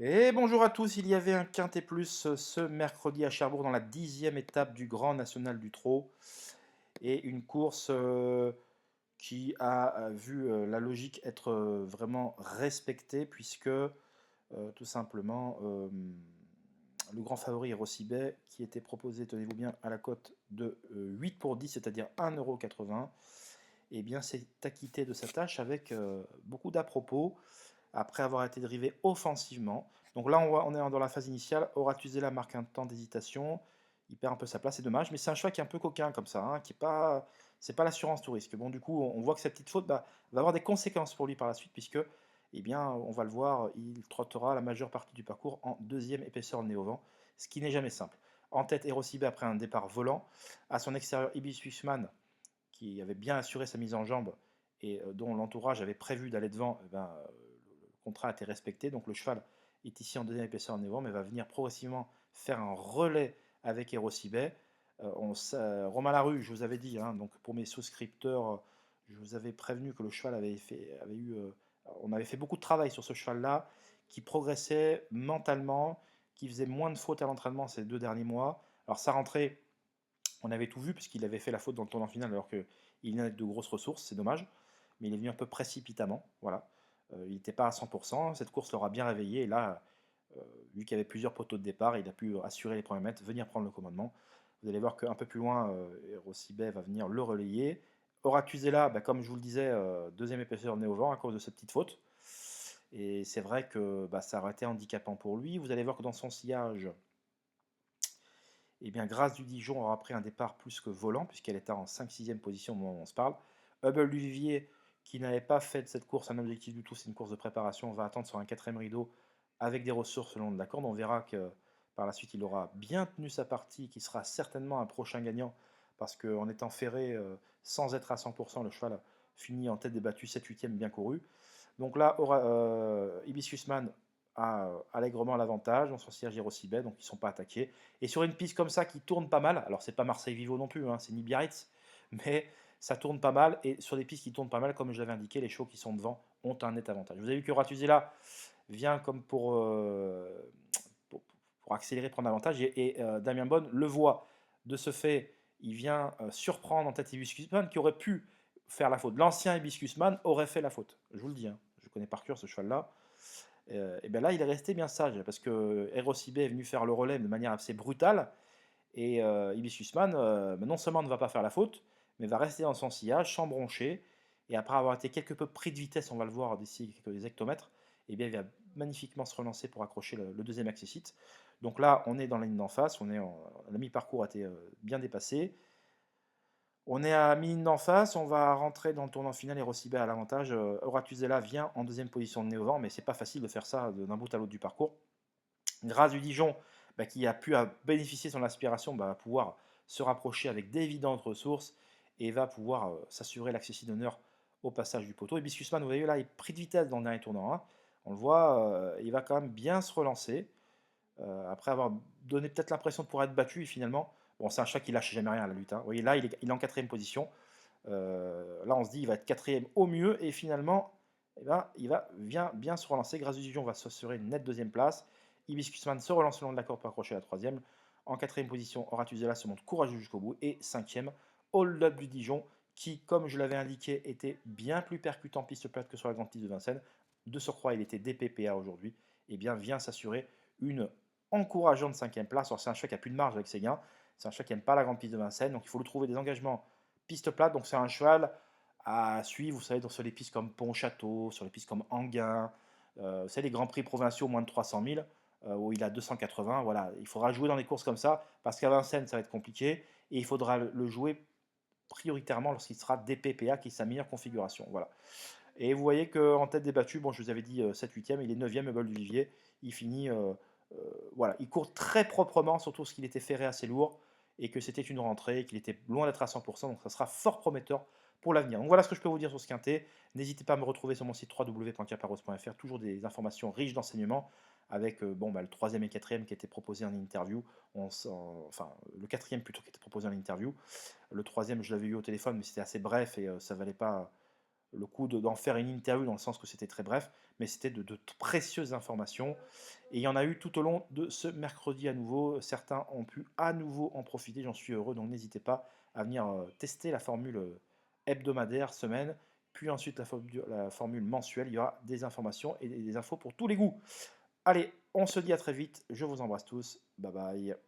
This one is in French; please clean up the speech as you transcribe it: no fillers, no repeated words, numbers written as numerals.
Et bonjour à tous, il y avait un Quintet Plus ce mercredi à Cherbourg dans la 10e étape du Grand National du Trot. Et une course qui a vu la logique être vraiment respectée puisque tout simplement le grand favori Rossibet qui était proposé, tenez-vous bien, à la cote de 8 pour 10, c'est-à-dire 1,80 €, et bien s'est acquitté de sa tâche avec beaucoup d'à-propos après avoir été drivé offensivement. Donc là, on est dans la phase initiale. Oratuzela marque un temps d'hésitation. Il perd un peu sa place, c'est dommage. Mais c'est un choix qui est un peu coquin comme ça, hein, qui est pas, c'est pas l'assurance tout risque. Bon, du coup, on voit que cette petite faute va avoir des conséquences pour lui par la suite, puisque, eh bien, on va le voir, il trottera la majeure partie du parcours en deuxième épaisseur le nez au vent, ce qui n'est jamais simple. En tête, Erosibé après un départ volant. À son extérieur, Ibis Huisman, qui avait bien assuré sa mise en jambe et dont l'entourage avait prévu d'aller devant, le contrat a été respecté. Donc le cheval est ici en deuxième épaisseur en avant, mais va venir progressivement faire un relais avec Erosibet. Romain Larue, je vous avais dit, hein, donc pour mes souscripteurs, je vous avais prévenu que le cheval on avait fait beaucoup de travail sur ce cheval-là, qui progressait mentalement, qui faisait moins de fautes à l'entraînement ces 2 derniers mois. Alors sa rentrée, on avait tout vu puisqu'il avait fait la faute dans le tournant final alors qu'il venait avec de grosses ressources, c'est dommage. Mais il est venu un peu précipitamment, voilà. Il n'était pas à 100%, cette course l'aura bien réveillé et là, euh, vu qu'il y avait plusieurs poteaux de départ, il a pu assurer les premiers mètres, venir prendre le commandement. Vous allez voir qu'un peu plus loin, Rossibet va venir le relayer. Oracusella, comme je vous le disais, deuxième épaisseur nez au vent à cause de cette petite faute. Et c'est vrai que ça aurait été handicapant pour lui. Vous allez voir que dans son sillage, eh bien, Grâce du Dijon aura pris un départ plus que volant, puisqu'elle était en 5-6e position au moment où on se parle. Hubble du Vivier, qui n'avait pas fait de cette course un objectif du tout, c'est une course de préparation, va attendre sur un quatrième rideau avec des ressources le long de la corde. On verra que par la suite, il aura bien tenu sa partie, qui sera certainement un prochain gagnant, parce qu'en étant ferré sans être à 100%, le cheval finit en tête des battues 7-8e bien couru. Donc là, Hibiscusman a allègrement l'avantage dans son siège Hirosibet, donc ils ne sont pas attaqués. Et sur une piste comme ça qui tourne pas mal, alors c'est pas Marseille-Vivo non plus, hein, c'est ni Biarritz, mais ça tourne pas mal. Et sur des pistes qui tournent pas mal, comme je l'avais indiqué, les chevaux qui sont devant ont un net avantage. Vous avez vu que Ratuzela vient comme pour accélérer, prendre l'avantage, et Damien Bonne le voit. De ce fait, il vient surprendre en tête Hibiscusman qui aurait pu faire la faute. L'ancien Hibiscusman aurait fait la faute. Je vous le dis, hein, je connais par cœur ce cheval-là. Et bien là, il est resté bien sage parce que Erosibé est venu faire le relais de manière assez brutale. Et Hibiscusman, non seulement ne va pas faire la faute, mais va rester dans son sillage sans broncher. Et après avoir été quelque peu pris de vitesse, on va le voir d'ici quelques hectomètres, et bien il va magnifiquement se relancer pour accrocher le deuxième accessite. Donc là, on est dans la ligne d'en face, la mi-parcours a été bien dépassé. On est à mi-ligne d'en face, on va rentrer dans le tournant final et Rossibet à l'avantage. Oratuzela vient en deuxième position de Néovent, mais c'est pas facile de faire ça d'un bout à l'autre du parcours. Grâce du Dijon, qui a pu bénéficier de son aspiration, va pouvoir se rapprocher avec d'évidentes ressources et va pouvoir s'assurer l'accessit d'honneur au passage du poteau. Et Biscuitman, vous voyez là, il est pris de vitesse dans le dernier tournant, hein. On le voit, il va quand même bien se relancer. Après avoir donné peut-être l'impression de pouvoir être battu, et finalement, bon, c'est un chat qui lâche jamais rien à la lutte, hein. Vous voyez là, il est en quatrième position. Là, on se dit, il va être quatrième au mieux, et finalement, eh ben, il va bien se relancer. Grâce du Dijon va s'assurer une nette deuxième place. Hibiscusman se relance le long de la corde pour accrocher la troisième. En quatrième position, Oratuzela se montre courageux jusqu'au bout. Et cinquième, Hold Up du Dijon, qui, comme je l'avais indiqué, était bien plus percutant piste plate que sur la grande piste de Vincennes. De surcroît, il était DPPA aujourd'hui. Et bien, vient s'assurer une encourageante cinquième place. Alors, c'est un choix qui a plus de marge avec ses gains. C'est un choix qui n'aime pas la grande piste de Vincennes. Donc, il faut lui trouver des engagements piste plate. Donc, c'est un cheval à suivre, vous savez, sur les pistes comme Pont-Château, sur les pistes comme Anguin, vous savez, les grands prix provinciaux moins de 300 000, où il a 280. Voilà, il faudra jouer dans les courses comme ça, parce qu'à Vincennes, ça va être compliqué, et il faudra le jouer prioritairement lorsqu'il sera DPPA, qui est sa meilleure configuration. Voilà. Et vous voyez qu'en tête des battues, bon, je vous avais dit 7-8e, il est 9e, Meuble du Vivier. Il finit, voilà, il court très proprement, surtout parce qu'il était ferré assez lourd et que c'était une rentrée, qu'il était loin d'être à 100%, donc ça sera fort prometteur pour l'avenir. Donc voilà ce que je peux vous dire sur ce quintet. N'hésitez pas à me retrouver sur mon site www.caparos.fr, toujours des informations riches d'enseignements avec le troisième et quatrième qui étaient proposés en interview, enfin le quatrième plutôt qui était proposé en interview. Le troisième, je l'avais eu au téléphone, mais c'était assez bref et ça valait pas le coup d'en faire une interview dans le sens que c'était très bref. mais c'était de précieuses informations. Et il y en a eu tout au long de ce mercredi à nouveau. Certains ont pu à nouveau en profiter, j'en suis heureux, donc n'hésitez pas à venir tester la formule hebdomadaire, semaine, puis ensuite la formule mensuelle. Il y aura des informations et des infos pour tous les goûts. Allez, on se dit à très vite. Je vous embrasse tous. Bye bye.